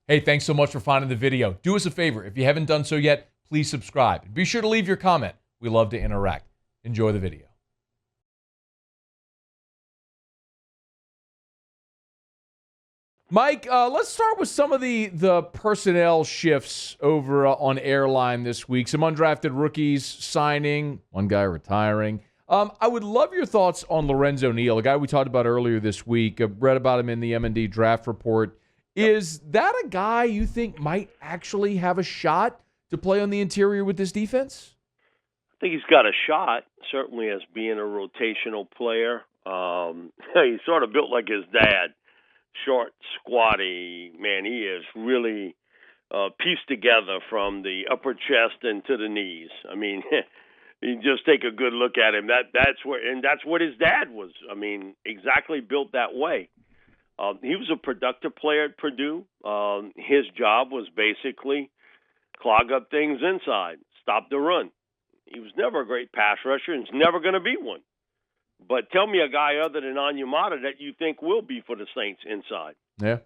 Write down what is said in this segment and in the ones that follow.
Hey, thanks so much for finding the video. Do us a favor. If you haven't done so yet, please subscribe. Be sure to leave your comment. We love to interact. Enjoy the video. Mike, let's start with some of the personnel shifts over on Airline this week. Some undrafted rookies signing, one guy retiring. I would love your thoughts on Lorenzo Neal, a guy we talked about earlier this week. I read about him in the M&D draft report. Is that a guy you think might actually have a shot to play on the interior with this defense? I think he's got a shot, certainly as being a rotational player. He's sort of built like his dad. Short, squatty, man, he is really pieced together from the upper chest and to the knees. I mean, you just take a good look at him. That's what his dad was. I mean, exactly built that way. He was a productive player at Purdue. His job was basically clog up things inside, stop the run. He was never a great pass rusher and is never going to be one. But tell me a guy other than Onyemata that you think will be for the Saints inside. Yeah.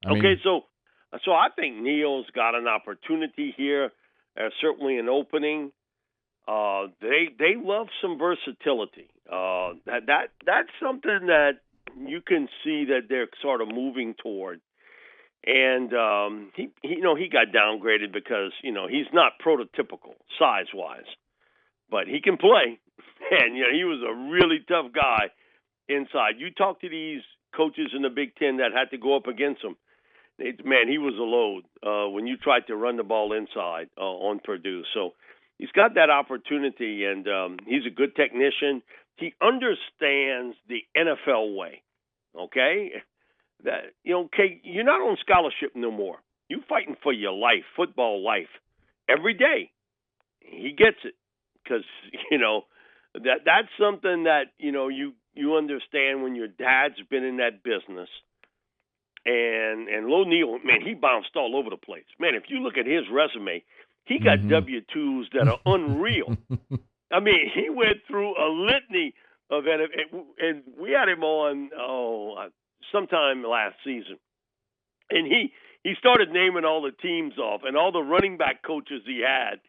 So I think Neal's got an opportunity here. Certainly an opening. They love some versatility. That's something that you can see that they're sort of moving toward. And he got downgraded because he's not prototypical size wise, but he can play. And he was a really tough guy inside. You talk to these coaches in the Big Ten that had to go up against him. Man, he was a load when you tried to run the ball inside on Purdue. So he's got that opportunity, and he's a good technician. He understands the NFL way. Okay, Kay, you're not on scholarship no more. You're fighting for your life, football life, every day. He gets it because that's something that you understand when your dad's been in that business. And Neal, man, he bounced all over the place. Man, if you look at his resume, he got W-2s that are unreal. I mean, he went through a litany of it, and we had him on sometime last season, and he started naming all the teams off and all the running back coaches he had.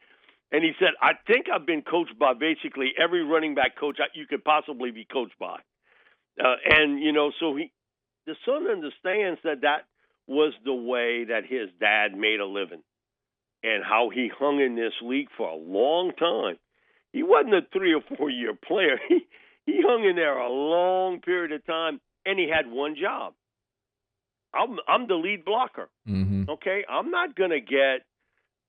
And he said, I think I've been coached by basically every running back coach you could possibly be coached by. So the son understands that was the way that his dad made a living and how he hung in this league for a long time. He wasn't a 3 or 4 year player. He hung in there a long period of time, and he had one job. I'm the lead blocker. Mm-hmm. Okay? I'm not going to get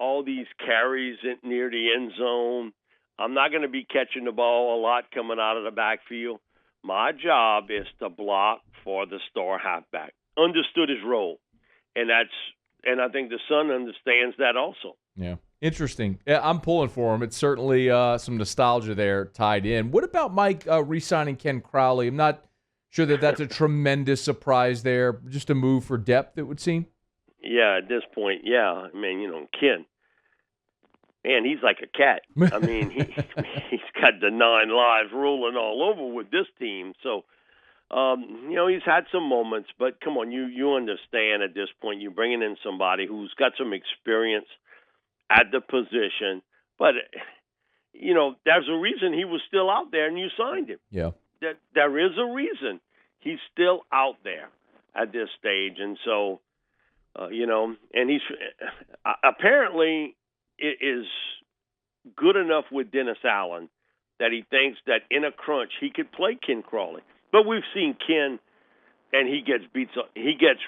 all these carries near the end zone. I'm not going to be catching the ball a lot coming out of the backfield. My job is to block for the star halfback. Understood his role. And I think the son understands that also. Yeah. Interesting. Yeah, I'm pulling for him. It's certainly some nostalgia there tied in. What about Mike re-signing Ken Crowley? I'm not sure that's a tremendous surprise there. Just a move for depth, it would seem. Yeah, at this point, yeah. I mean, Ken, man, he's like a cat. I mean, he's got the 9 lives rolling all over with this team. So, he's had some moments, but come on, you understand at this point, you're bringing in somebody who's got some experience at the position. But, there's a reason he was still out there and you signed him. Yeah. There is a reason he's still out there at this stage. And so, and he's apparently is good enough with Dennis Allen that he thinks that in a crunch he could play Ken Crowley. But we've seen Ken, and he gets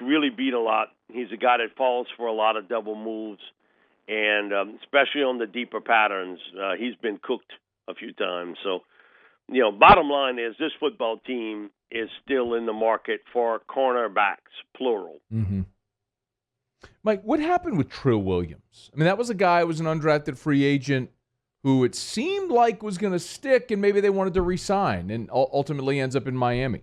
really beat a lot. He's a guy that falls for a lot of double moves, and especially on the deeper patterns, he's been cooked a few times. So, bottom line is this football team is still in the market for cornerbacks, plural. Mm-hmm. Mike, what happened with Trill Williams? I mean, that was a guy who was an undrafted free agent who it seemed like was going to stick, and maybe they wanted to re-sign, and ultimately ends up in Miami.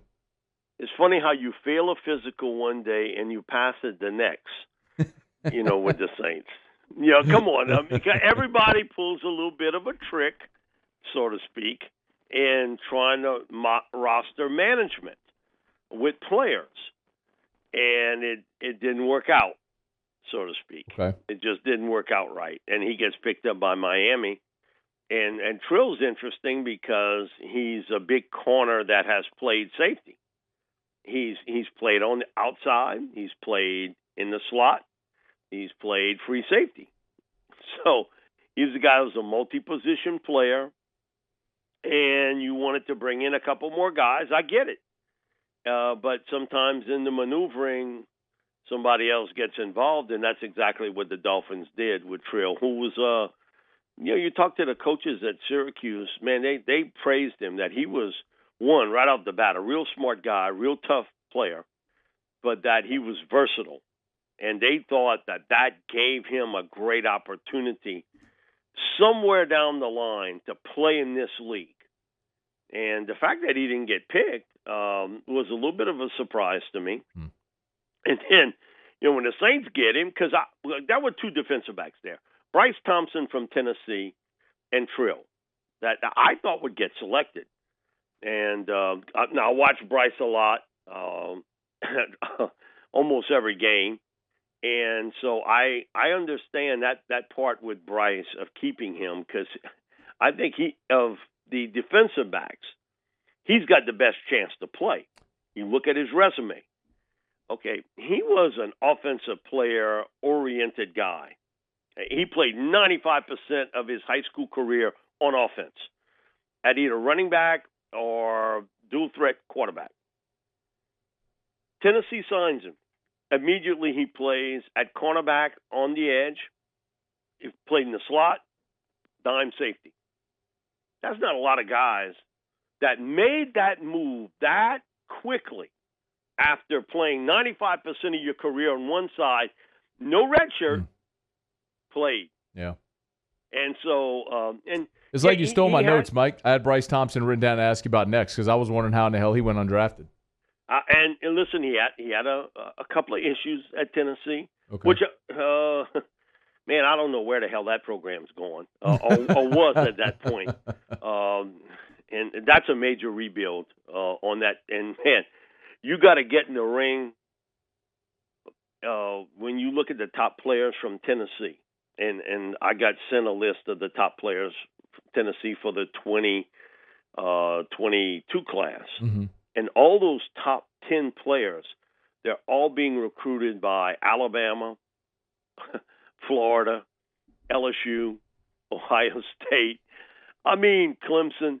It's funny how you fail a physical one day and you pass it the next, with the Saints. Come on. I mean, everybody pulls a little bit of a trick, so to speak, in trying to roster management with players, and it didn't work out. so to speak. Okay. It just didn't work out right, and he gets picked up by Miami. And Trill's interesting because he's a big corner that has played safety. He's played on the outside. He's played in the slot. He's played free safety. So he's the guy who's a multi-position player, and you wanted to bring in a couple more guys. I get it. But sometimes in the maneuvering, somebody else gets involved, and that's exactly what the Dolphins did with Trill, who was you talk to the coaches at Syracuse, man, they praised him that he was, one, right off the bat, a real smart guy, real tough player, but that he was versatile. And they thought that gave him a great opportunity somewhere down the line to play in this league. And the fact that he didn't get picked was a little bit of a surprise to me. And then, when the Saints get him, because there were two defensive backs there, Bryce Thompson from Tennessee and Trill, that I thought would get selected. And now I watch Bryce a lot, almost every game. And so I understand that part with Bryce of keeping him, because I think of the defensive backs, he's got the best chance to play. You look at his resume. Okay, he was an offensive player-oriented guy. He played 95% of his high school career on offense at either running back or dual-threat quarterback. Tennessee signs him. Immediately he plays at cornerback on the edge. He played in the slot, dime safety. That's not a lot of guys that made that move that quickly after playing 95% of your career on one side, no red shirt, played. Yeah. And so, it's like you stole my notes, Mike. I had Bryce Thompson written down to ask you about next, because I was wondering how in the hell he went undrafted. And listen, he had a couple of issues at Tennessee, which, man, I don't know where the hell that program's going, or was at that point. And that's a major rebuild on that. And, man, you got to get in the ring when you look at the top players from Tennessee. And I got sent a list of the top players from Tennessee for the 2022 class. Mm-hmm. And all those top 10 players, they're all being recruited by Alabama, Florida, LSU, Ohio State. I mean, Clemson.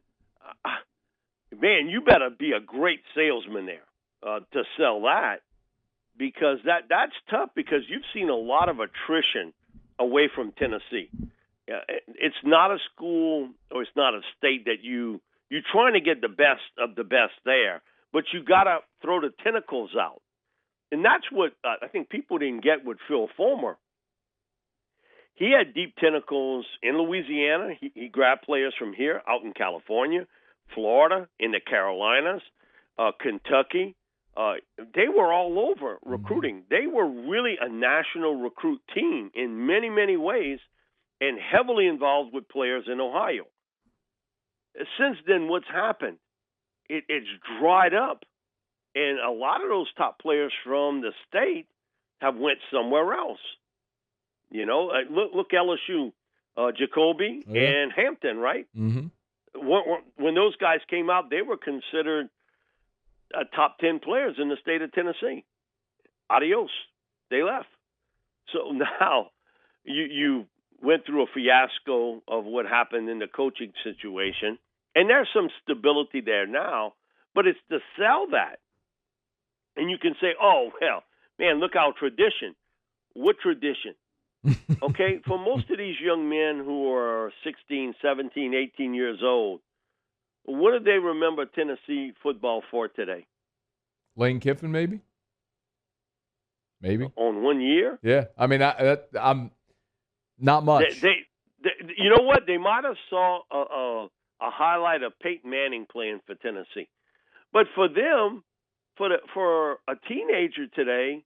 Man, you better be a great salesman there to sell that, because that's tough, because you've seen a lot of attrition away from Tennessee. It's not a school, or it's not a state that you're trying to get the best of the best there, but you got to throw the tentacles out. And that's what I think people didn't get with Phil Fulmer. He had deep tentacles in Louisiana. He grabbed players from here, out in California, Florida, in the Carolinas, Kentucky. They were all over recruiting. They were really a national recruit team in many, many ways, and heavily involved with players in Ohio. Since then, what's happened? It's dried up, and a lot of those top players from the state have went somewhere else. Look LSU, Jacoby and Hampton, right? Mm-hmm. When those guys came out, they were considered top 10 players in the state of Tennessee. Adios. They left. So now you went through a fiasco of what happened in the coaching situation, and there's some stability there now, but it's to sell that. And you can say, oh, well, man, look how tradition. What tradition? Okay, for most of these young men who are 16, 17, 18 years old, what do they remember Tennessee football for today? Lane Kiffin, maybe? Maybe. On 1 year? Yeah. I mean, I'm not much. They you know what? They might have saw a highlight of Peyton Manning playing for Tennessee. But for them, for a teenager today,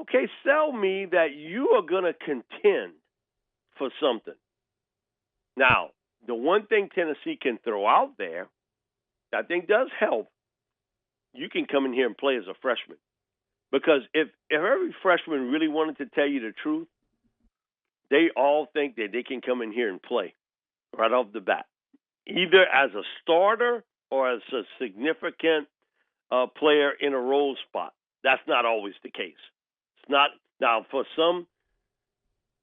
okay, sell me that you are going to contend for something. Now, the one thing Tennessee can throw out there that I think does help, you can come in here and play as a freshman. Because if every freshman really wanted to tell you the truth, they all think that they can come in here and play right off the bat, either as a starter or as a significant player in a role spot. That's not always the case. It's not. Now, for some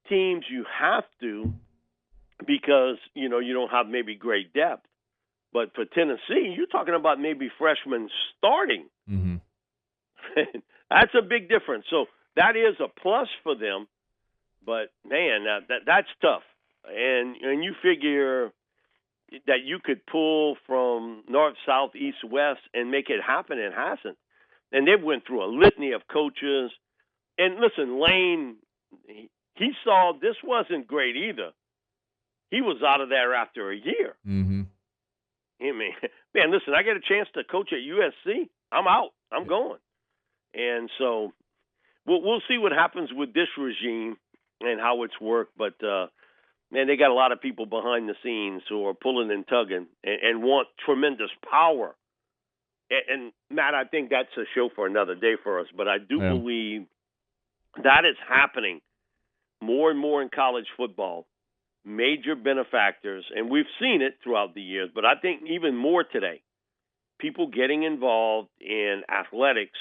teams, you have to, because you don't have maybe great depth. But for Tennessee, you're talking about maybe freshmen starting. Mm-hmm. That's a big difference. So that is a plus for them. But man, that's tough. And you figure that you could pull from north, south, east, west, and make it happen. It hasn't. And they've went through a litany of coaches. And listen, Lane, he saw this wasn't great either. He was out of there after a year. Mm-hmm. I mean, man, listen, I get a chance to coach at USC. I'm out. I'm going. And so we'll see what happens with this regime and how it's worked. But, man, they got a lot of people behind the scenes who are pulling and tugging and want tremendous power. And, Matt, I think that's a show for another day for us. But I do believe that is happening more and more in college football. Major benefactors, and we've seen it throughout the years, but I think even more today, people getting involved in athletics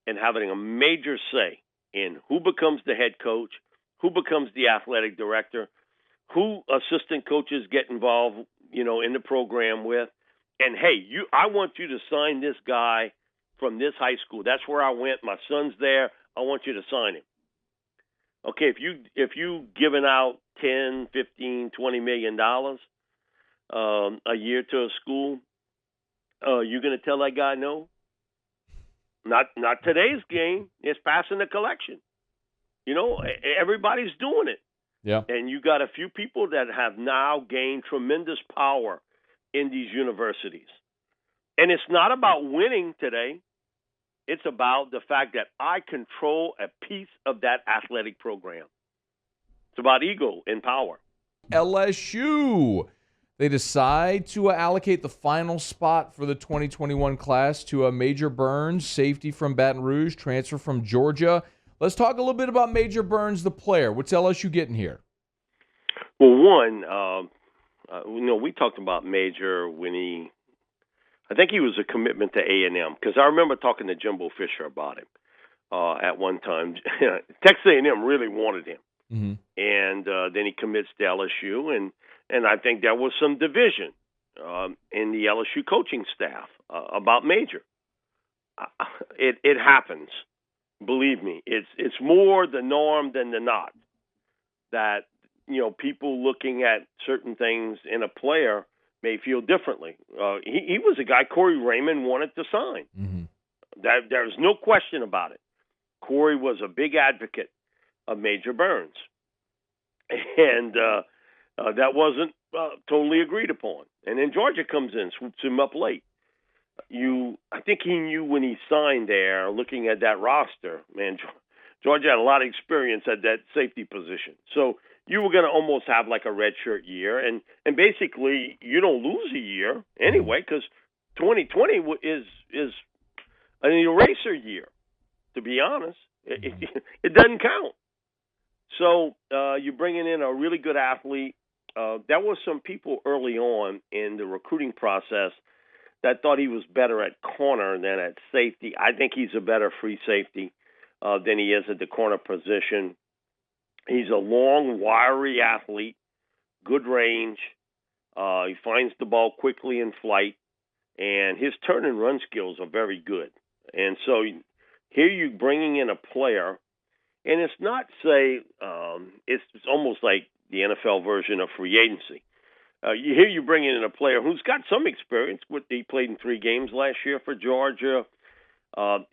and having a major say in who becomes the head coach, who becomes the athletic director, who assistant coaches get involved, in the program with. And hey, I want you to sign this guy from this high school. That's where I went. My son's there. I want you to sign him. Okay, if you giving out $10, $15, $20 million a year to a school, you're going to tell that guy no? Not today's game. It's passing the collection. Everybody's doing it. Yeah. And you got a few people that have now gained tremendous power in these universities. And it's not about winning today. It's about the fact that I control a piece of that athletic program. It's about ego and power. LSU. They decide to allocate the final spot for the 2021 class to a Major Burns, safety from Baton Rouge, transfer from Georgia. Let's talk a little bit about Major Burns, the player. What's LSU getting here? Well, one, we talked about Major when I think he was a commitment to A&M, because I remember talking to Jimbo Fisher about him at one time. Texas A&M really wanted him. Mm-hmm. And then he commits to LSU, and I think there was some division in the LSU coaching staff about Major. It happens. Believe me, it's more the norm than the not. That people looking at certain things in a player may feel differently. He was a guy Corey Raymond wanted to sign. Mm-hmm. There's no question about it. Corey was a big advocate of Major Burns. And that wasn't totally agreed upon. And then Georgia comes in, swoops him up late. I think he knew when he signed there, looking at that roster, man, Georgia had a lot of experience at that safety position. So you were going to almost have like a redshirt year. And basically, you don't lose a year anyway, because 2020 is an eraser year, to be honest. It doesn't count. So you're bringing in a really good athlete. There were some people early on in the recruiting process that thought he was better at corner than at safety. I think he's a better free safety than he is at the corner position. He's a long, wiry athlete, good range. He finds the ball quickly in flight, and his turn and run skills are very good. And so here you're bringing in a player, and it's not, it's almost like the NFL version of free agency. Here you bring in a player who's got some experience. He played in 3 games last year for Georgia.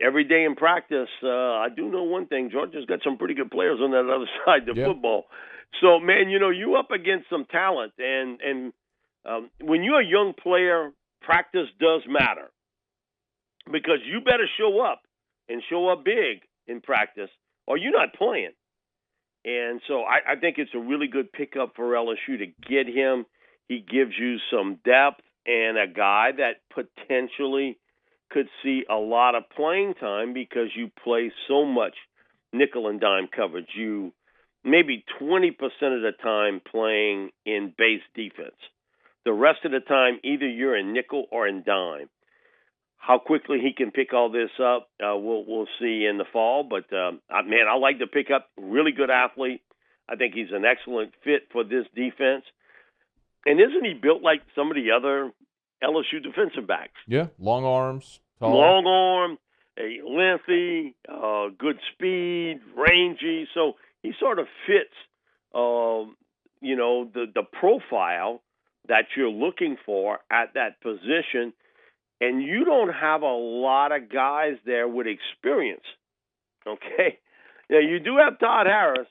Every day in practice, I do know one thing. Georgia's got some pretty good players on that other side of football. So, man, you up against some talent. And when you're a young player, practice does matter. Because you better show up and show up big in practice, or you're not playing. And so I think it's a really good pickup for LSU to get him. He gives you some depth and a guy that potentially could see a lot of playing time because you play so much nickel and dime coverage. You maybe 20% of the time playing in base defense. The rest of the time, either you're in nickel or in dime. How quickly he can pick all this up, we'll see in the fall. But, man, I like to pick up. Really good athlete. I think he's an excellent fit for this defense. And isn't he built like some of the other LSU defensive backs? Yeah, long arms, tall. Long arm, lengthy, good speed, rangy. So he sort of fits, the profile that you're looking for at that position. And you don't have a lot of guys there with experience, okay? Now, you do have Todd Harris,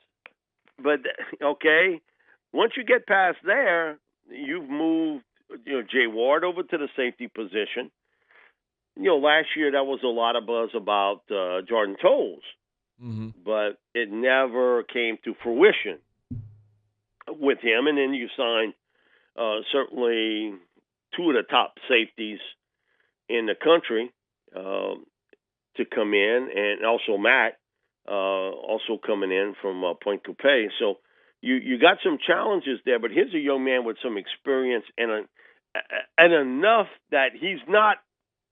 but, okay, once you get past there, you've moved, Jay Ward over to the safety position. Last year there was a lot of buzz about Jordan Tolles, but it never came to fruition with him. And then you signed certainly two of the top safeties in the country to come in, and also Matt also coming in from Point Coupé. So you got some challenges there, but here's a young man with some experience and enough that he's not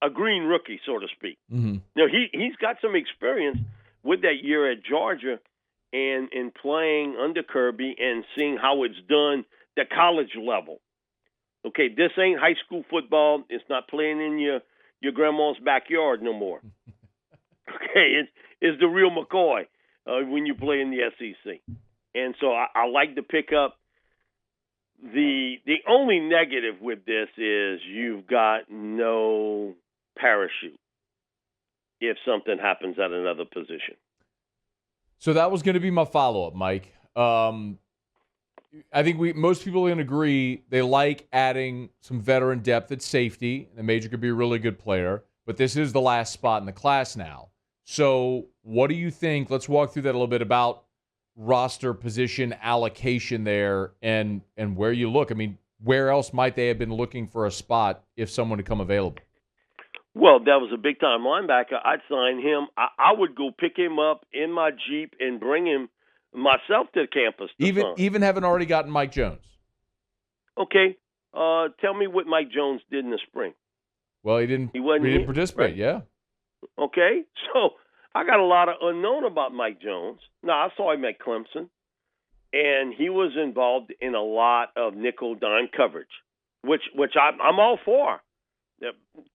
a green rookie, so to speak. He's got some experience with that year at Georgia and in playing under Kirby and seeing how it's done at college level. Okay, this ain't high school football. It's not playing in your grandma's backyard no more. Okay, it's the real McCoy when you play in the SEC. And so I like to pick up. The only negative with this is you've got no parachute if something happens at another position. So that was going to be my follow-up, Mike. I think most people can agree they like adding some veteran depth at safety. The Major could be a really good player, but this is the last spot in the class now. So what do you think? Let's walk through that a little bit about roster position allocation there and where you look. I mean, where else might they have been looking for a spot if someone had come available? Well, that was a big-time linebacker. I'd sign him. I would go pick him up in my Jeep and bring him myself to the campus. Even having already gotten Mike Jones. Okay. Tell me what Mike Jones did in the spring. Well, he didn't participate, right? Yeah. Okay. So I got a lot of unknown about Mike Jones. Now, I saw him at Clemson, and he was involved in a lot of nickel-dime coverage, which I'm all for.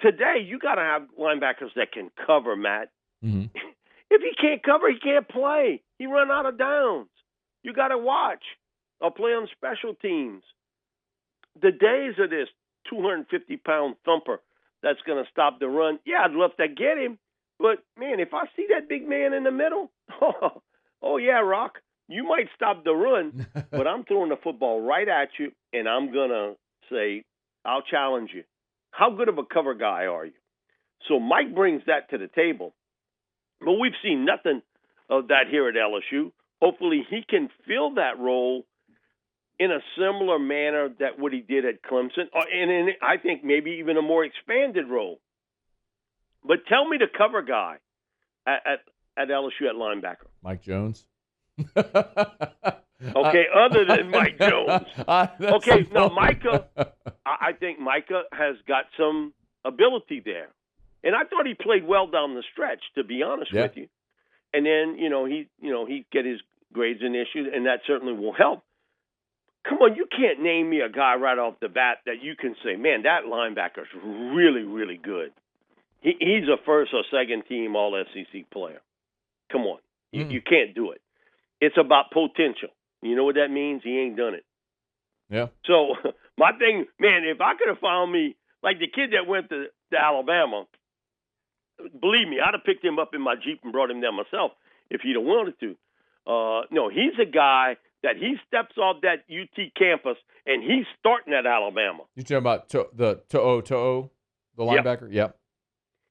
Today, you got to have linebackers that can cover, Matt. Mm-hmm. If he can't cover, he can't play. He run out of downs. You got to watch or play on special teams. The days of this 250-pound thumper that's going to stop the run, yeah, I'd love to get him. But, man, if I see that big man in the middle, oh yeah, Rock, you might stop the run, but I'm throwing the football right at you, and I'm going to say, I'll challenge you. How good of a cover guy are you? So Mike brings that to the table. But we've seen nothing of that here at LSU. Hopefully he can fill that role in a similar manner that what he did at Clemson, and in, I think, maybe even a more expanded role. But tell me the cover guy at LSU at linebacker. Mike Jones. Okay, other than Mike Jones. Okay, now Micah, I think Micah has got some ability there. And I thought he played well down the stretch, to be honest with you. And then, he get his grades and issues, and that certainly will help. Come on, you can't name me a guy right off the bat that you can say, man, that linebacker's really, really good. He's a first or second team All-SEC player. Come on. You can't do it. It's about potential. You know what that means? He ain't done it. Yeah. So my thing, man, if I could have found me, like the kid that went to Alabama, believe me, I'd have picked him up in my Jeep and brought him there myself if he'd have wanted to. No, he's a guy that he steps off that UT campus, and he's starting at Alabama. You talking about To'o, the linebacker? Yep.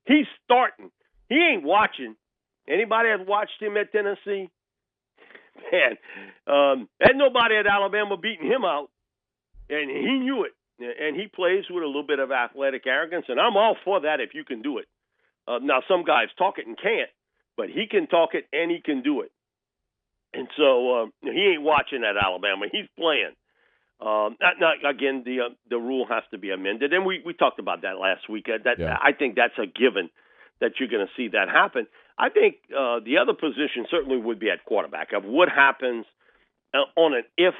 He's starting. He ain't watching. Anybody that watched him at Tennessee? Man, had nobody at Alabama beating him out, and he knew it. And he plays with a little bit of athletic arrogance, and I'm all for that if you can do it. Now, some guys talk it and can't, but he can talk it and he can do it. And so he ain't watching at Alabama. He's playing. Again, the rule has to be amended, and we talked about that last week. I think that's a given that you're going to see that happen. I think the other position certainly would be at quarterback. Of what happens on an if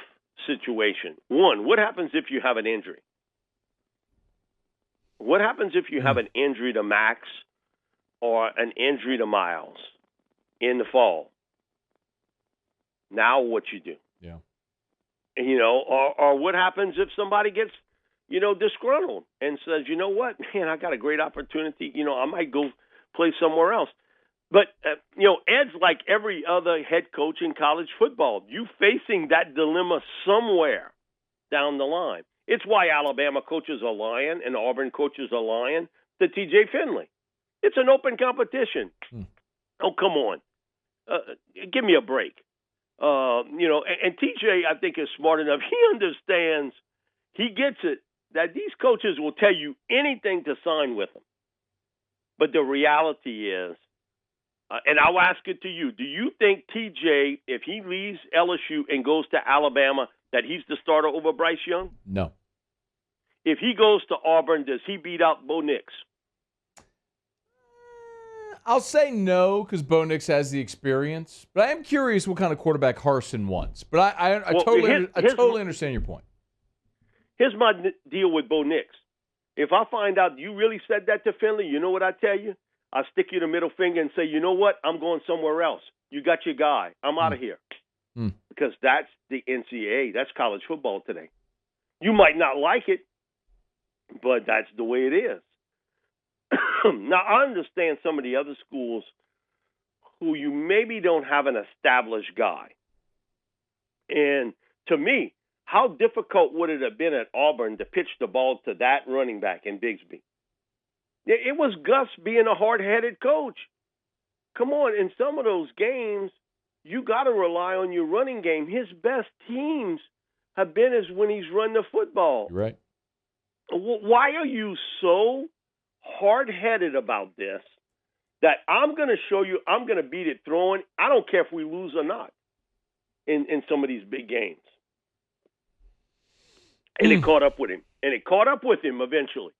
situation. One, what happens if you have an injury? What happens if you have an injury to Max or an injury to Miles in the fall? Now what you do? Yeah. Or what happens if somebody gets, disgruntled and says, you know what, man, I got a great opportunity. I might go play somewhere else. But, Ed's like every other head coach in college football. You facing that dilemma somewhere down the line. It's why Alabama coaches are lying and Auburn coaches are lying to T.J. Finley. It's an open competition. Oh, come on. Give me a break. And TJ, I think, is smart enough. He understands, he gets it, that these coaches will tell you anything to sign with them. But the reality is, and I'll ask it to you, do you think TJ, if he leaves LSU and goes to Alabama, that he's the starter over Bryce Young? No. If he goes to Auburn, does he beat out Bo Nix? I'll say no because Bo Nix has the experience, but I am curious what kind of quarterback Harsin wants. But I totally understand your point. Here's my deal with Bo Nix. If I find out you really said that to Finley, you know what I tell you? I stick you the middle finger and say, you know what? I'm going somewhere else. You got your guy. I'm out of here. Because that's the NCAA. That's college football today. You might not like it, but that's the way it is. Now, I understand some of the other schools who you maybe don't have an established guy. And to me, how difficult would it have been at Auburn to pitch the ball to that running back in Bigsby? It was Gus being a hard-headed coach. Come on, in some of those games, you got to rely on your running game. His best teams have been is when he's run the football. You're right. Why are you so hard-headed about this that I'm going to show you I'm going to beat it throwing? I don't care if we lose or not in some of these big games. And it caught up with him. And it caught up with him eventually.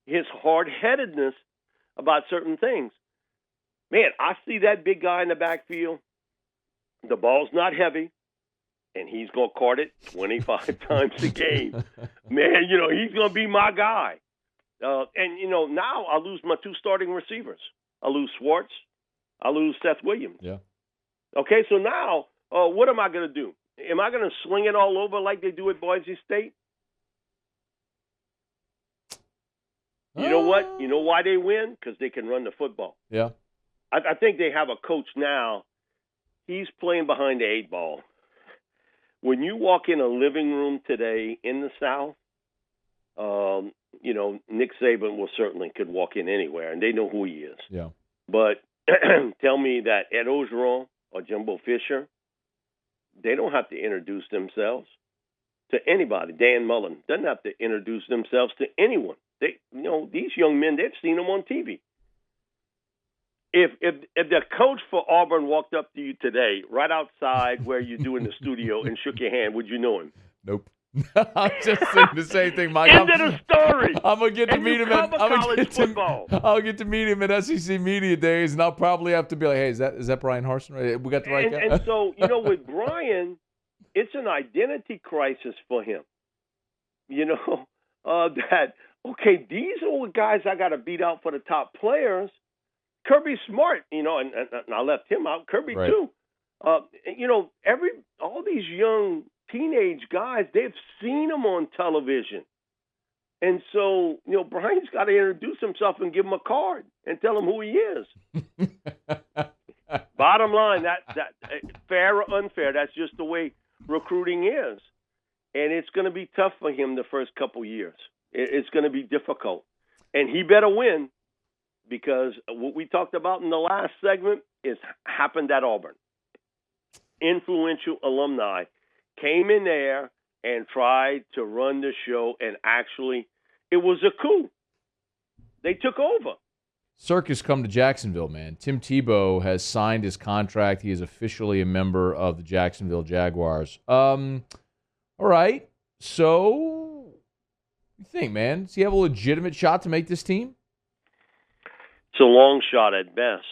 His hard-headedness about certain things. Man, I see that big guy in the backfield. The ball's not heavy, and he's going to cart it 25 times a game. Man, he's going to be my guy. Now I lose my two starting receivers. I lose Schwartz. I lose Seth Williams. Yeah. Okay, so now what am I going to do? Am I going to sling it all over like they do at Boise State? You know what? You know why they win? Because they can run the football. Yeah. I think they have a coach now. He's playing behind the eight ball. When you walk in a living room today in the South, Nick Saban could walk in anywhere, and they know who he is. Yeah. But tell me that Ed Ogeron or Jimbo Fisher, they don't have to introduce themselves to anybody. Dan Mullen doesn't have to introduce themselves to anyone. These young men, they've seen them on TV. If the coach for Auburn walked up to you today, right outside where you do in the studio, and shook your hand, would you know him? Nope. I'm just saying the same thing, Mike. End of the story. I'm gonna get to meet him. I'll get to meet him at SEC Media Days, and I'll probably have to be like, "Hey, is that Brian Harsin? We got the right guy." And so with Brian, it's an identity crisis for him. That these are the guys I got to beat out for the top players. Kirby Smart, and I left him out. Kirby right. too. All these young teenage guys, they've seen him on television. And so, Brian's got to introduce himself and give him a card and tell him who he is. Bottom line, that fair or unfair, that's just the way recruiting is. And it's going to be tough for him the first couple years. It's going to be difficult. And he better win, because what we talked about in the last segment is happened at Auburn. Influential alumni came in there and tried to run the show, and actually it was a coup. They took over. circus come to Jacksonville, man. Tim Tebow has signed his contract. He is officially a member of the Jacksonville Jaguars. All right. So, what do you think, man? Does he have a legitimate shot to make this team? It's a long shot at best.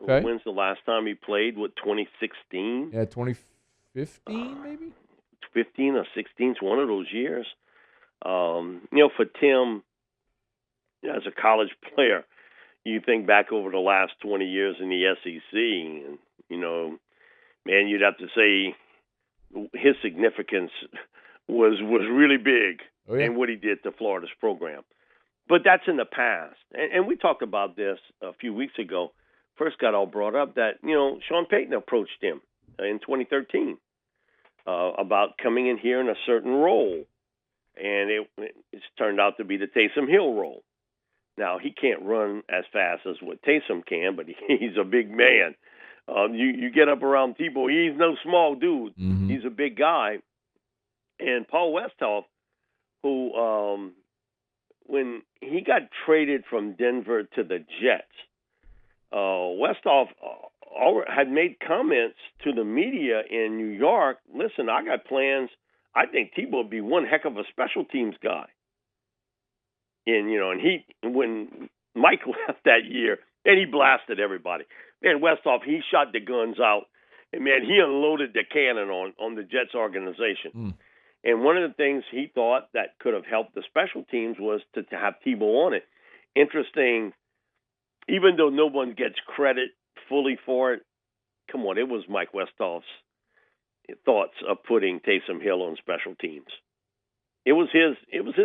Okay. When's the last time he played? What, 2016? Yeah, 2015 maybe? 15 or 16. It's one of those years. For Tim, as a college player, you think back over the last 20 years in the SEC, and, man, you'd have to say his significance was really big in what he did to Florida's program. But that's in the past. And we talked about this a few weeks ago. First got all brought up that, Sean Payton approached him in 2013 about coming in here in a certain role. And it's turned out to be the Taysom Hill role. Now, he can't run as fast as what Taysom can, but he's a big man. You get up around Tebow, he's no small dude. Mm-hmm. He's a big guy. And Paul Westhoff, who, when he got traded from Denver to the Jets, Westhoff had made comments to the media in New York. Listen, I got plans. I think Tebow would be one heck of a special teams guy. And, when Mike left that year, and he blasted everybody. Man, Westhoff, he shot the guns out. And, man, he unloaded the cannon on the Jets organization. Mm. And one of the things he thought that could have helped the special teams was to have Tebow on it. Interesting, even though no one gets credit fully for it, come on, it was Mike Westhoff's thoughts of putting Taysom Hill on special teams. It was his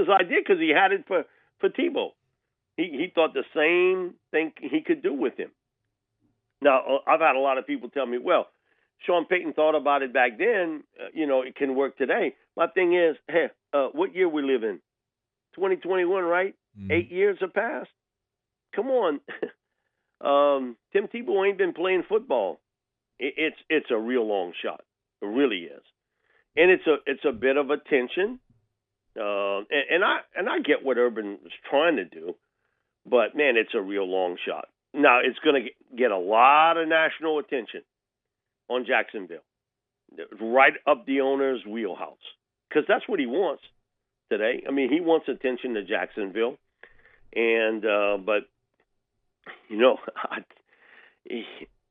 idea because he had it for Tebow. He thought the same thing he could do with him. Now, I've had a lot of people tell me, well, Sean Payton thought about it back then. It can work today. My thing is, what year we live in? 2021, right? 8 years have passed. Come on. Tim Tebow ain't been playing football. It's a real long shot. It really is. And it's a bit of a tension. And I get what Urban was trying to do, but man, it's a real long shot. Now it's going to get a lot of national attention on Jacksonville, right up the owner's wheelhouse, because that's what he wants today. I mean, he wants attention to Jacksonville, and but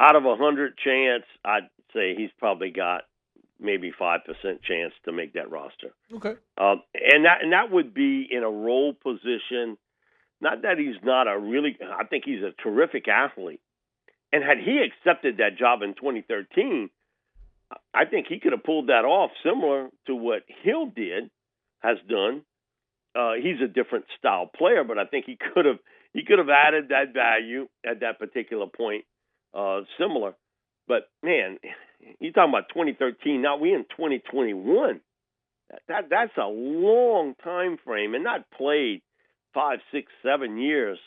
out of 100 chance, I'd say he's probably got maybe 5% chance to make that roster. Okay. And that would be in a role position. Not that he's not I think he's a terrific athlete. And had he accepted that job in 2013, I think he could have pulled that off similar to what Hill has done. He's a different style player, but I think he could have added that value at that particular point, similar. But man, you're talking about 2013. Now we're in 2021. That's a long time frame, and not played 5, 6, 7 years.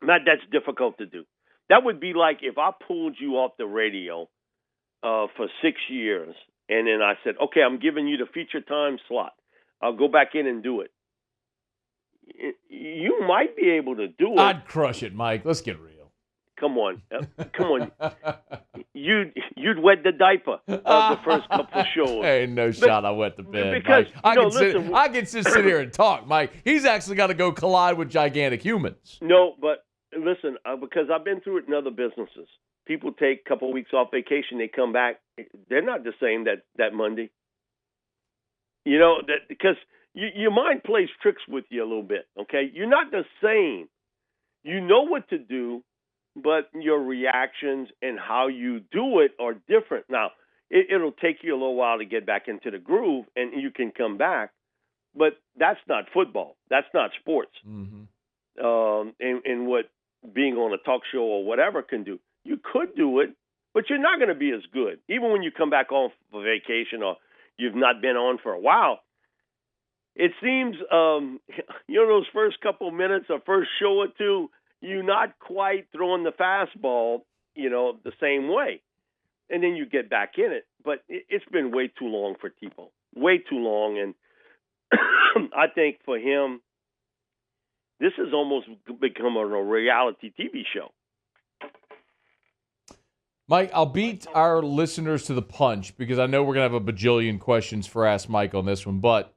That's difficult to do. That would be like if I pulled you off the radio for 6 years, and then I said, okay, I'm giving you the feature time slot. I'll go back in and do it. You might be able to do it. I'd crush it, Mike. Let's get real. Come on. You'd wet the diaper of the first couple of shows. Hey, no shot I wet the bed, because, Mike. I can just sit here and talk, Mike. He's actually got to go collide with gigantic humans. No, but listen, because I've been through it in other businesses. People take a couple of weeks off vacation, they come back. They're not the same that Monday. Because your mind plays tricks with you a little bit, okay? You're not the same. You know what to do, but your reactions and how you do it are different. Now, it'll take you a little while to get back into the groove, and you can come back, but that's not football. That's not sports. Mm-hmm. And what being on a talk show or whatever can do. You could do it, but you're not going to be as good. Even when you come back off for vacation or you've not been on for a while, it seems, those first couple of minutes or first show or two, you're not quite throwing the fastball, the same way. And then you get back in it. But it's been way too long for Tebow. Way too long. And I think for him, This has almost become a reality TV show. Mike, I'll beat our listeners to the punch because I know we're going to have a bajillion questions for Ask Mike on this one. But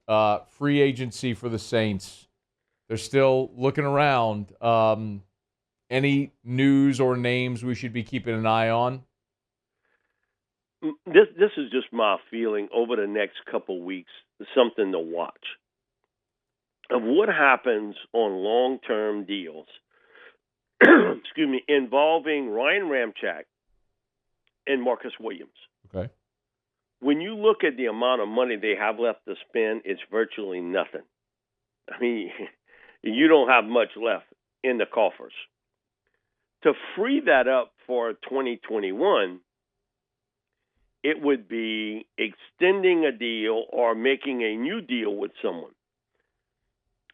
free agency for the Saints, they're still looking around. Any news or names we should be keeping an eye on? This is just my feeling over the next couple weeks, something to watch. Of what happens on long-term deals, excuse me, involving Ryan Ramczyk and Marcus Williams. Okay. When you look at the amount of money they have left to spend, it's virtually nothing. I mean, you don't have much left in the coffers. To free that up for 2021, it would be extending a deal or making a new deal with someone.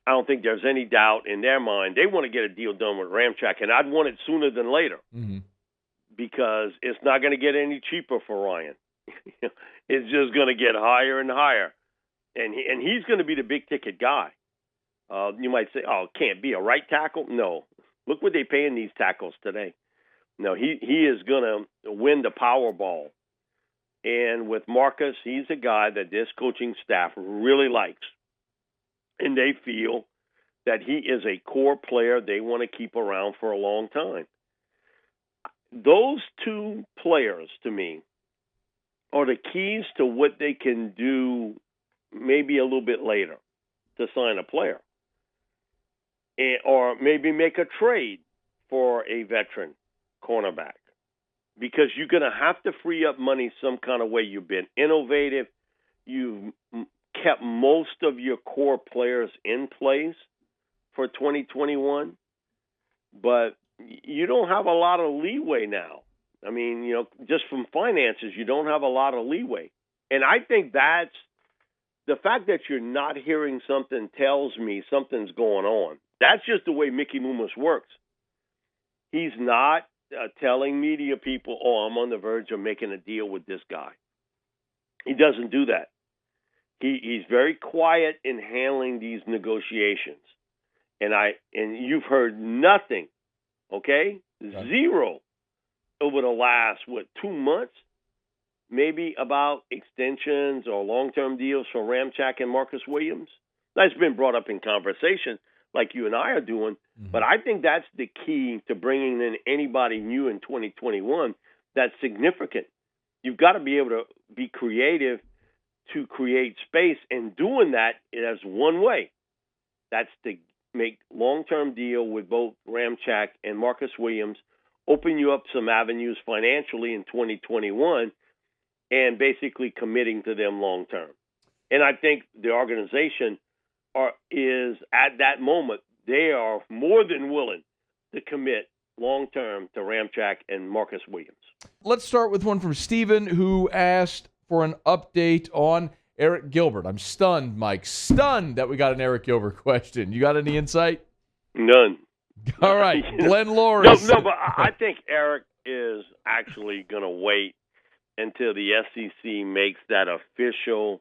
I don't think there's any doubt in their mind. They want to get a deal done with Ramczyk, and I'd want it sooner than later. Mm-hmm. Because it's not going to get any cheaper for Ryan. It's just going to get higher and higher. And he's going to be the big-ticket guy. You might say, oh, it can't be a right tackle? No. Look what they're paying these tackles today. No, he is going to win the Powerball. And with Marcus, he's a guy that this coaching staff really likes. And they feel that he is a core player they want to keep around for a long time. Those two players, to me, are the keys to what they can do maybe a little bit later to sign a player. Or maybe make a trade for a veteran cornerback. Because you're going to have to free up money some kind of way. You've been innovative. You've kept most of your core players in place for 2021. But you don't have a lot of leeway now. I mean, just from finances, you don't have a lot of leeway. And I think that's the fact that you're not hearing something tells me something's going on. That's just the way Mickey Loomis works. He's not telling media people, oh, I'm on the verge of making a deal with this guy. He doesn't do that. He's very quiet in handling these negotiations. And you've heard nothing. Okay? Zero over the last, 2 months, maybe about extensions or long-term deals for Ramczyk and Marcus Williams. That's been brought up in conversation like you and I are doing, but I think that's the key to bringing in anybody new in 2021 that's significant. You've got to be able to be creative to create space, and doing that is one way. That's to make long-term deal with both Ramczyk and Marcus Williams, open you up some avenues financially in 2021, and basically committing to them long-term. And I think the organization is at that moment, they are more than willing to commit long-term to Ramczyk and Marcus Williams. Let's start with one from Steven, who asked for an update on Eric Gilbert. I'm stunned, Mike. Stunned that we got an Eric Gilbert question. You got any insight? None. All right. Glenn Laurie. No, but I think Eric is actually going to wait until the SEC makes that official,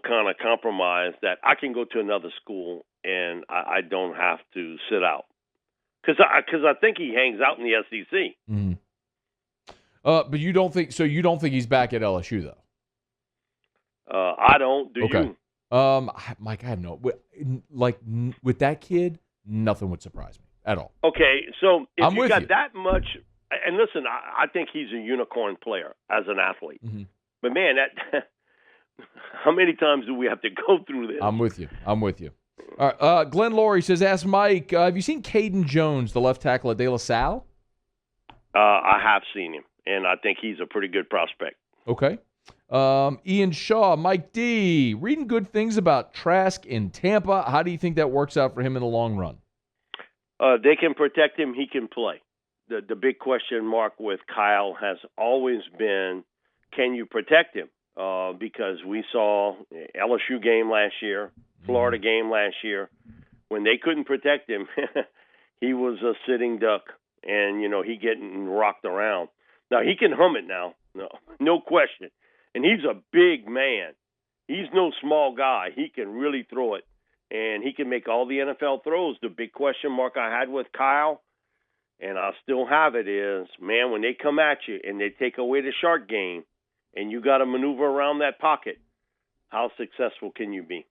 kind of compromise that I can go to another school and I don't have to sit out. Because I think he hangs out in the SEC. Mm-hmm. But you don't think he's back at LSU, though? I don't. Do okay. you? Mike, I have no. With that kid, nothing would surprise me at all. Okay, so if you got that much, and listen, I think he's a unicorn player as an athlete. Mm-hmm. But man, that how many times do we have to go through this? I'm with you. All right. Glenn Laurie says, ask Mike, have you seen Caden Jones, the left tackle at De La Salle? I have seen him, and I think he's a pretty good prospect. Okay. Ian Shaw, Mike D, reading good things about Trask in Tampa. How do you think that works out for him in the long run? They can protect him. He can play. The big question mark with Kyle has always been, can you protect him? Because we saw LSU game last year, Florida game last year. When they couldn't protect him, he was a sitting duck, and, he getting rocked around. Now, he can hum it now, no question. And he's a big man. He's no small guy. He can really throw it. and he can make all the NFL throws. The big question mark I had with Kyle, and I still have it, is, man, when they come at you and they take away the shark game and you got to maneuver around that pocket, how successful can you be?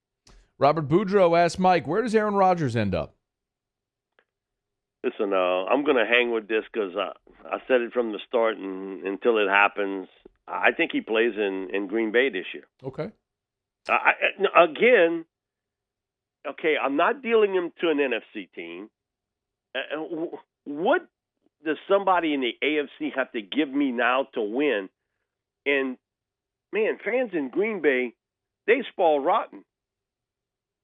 Robert Boudreaux asked Mike, where does Aaron Rodgers end up? Listen, I'm going to hang with this because I said it from the start and until it happens. I think he plays in Green Bay this year. Okay. Again, okay, I'm not dealing him to an NFC team. What does somebody in the AFC have to give me now to win? And, man, fans in Green Bay, they spoil rotten.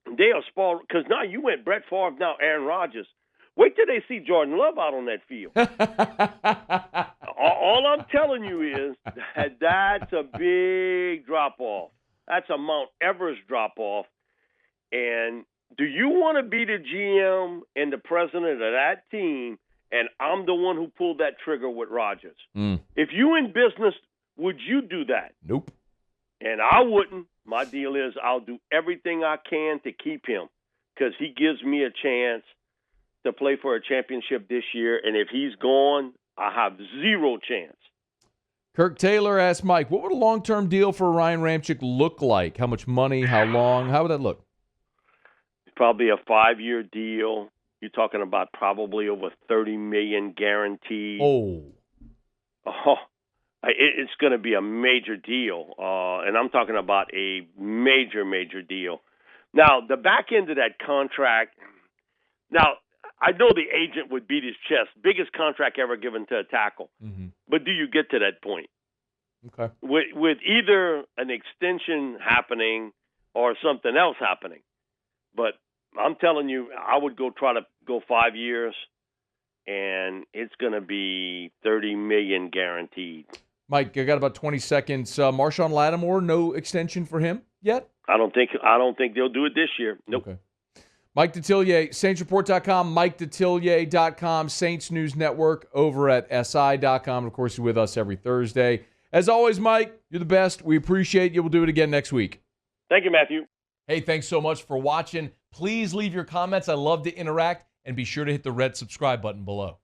They are spoiled because now you went Brett Favre, now Aaron Rodgers. Wait till they see Jordan Love out on that field. All I'm telling you is that that's a big drop-off. That's a Mount Everest drop-off. And do you want to be the GM and the president of that team, and I'm the one who pulled that trigger with Rodgers? If you in business, would you do that? Nope. And I wouldn't. My deal is I'll do everything I can to keep him because he gives me a chance to play for a championship this year. And if he's gone, I have zero chance. Kirk Taylor asked Mike, what would a long-term deal for Ryan Ramczyk look like? How much money? How long? How would that look? Probably a 5-year deal. You're talking about probably over $30 million guaranteed. It's going to be a major deal, and I'm talking about a major, major deal. Now, the back end of that contract, now, I know the agent would beat his chest. Biggest contract ever given to a tackle. Mm-hmm. But do you get to that point? Okay. With either an extension happening or something else happening. But I'm telling you, I would try to go 5 years, and it's going to be $30 million guaranteed. Mike, I got about 20 seconds. Marshawn Lattimore, no extension for him yet? I don't think they'll do it this year. Nope. Okay. Mike Detillier, SaintsReport.com, MikeDetillier.com, Saints News Network over at SI.com. Of course, you're with us every Thursday. As always, Mike, you're the best. We appreciate you. We'll do it again next week. Thank you, Matthew. Hey, thanks so much for watching. Please leave your comments. I love to interact. And be sure to hit the red subscribe button below.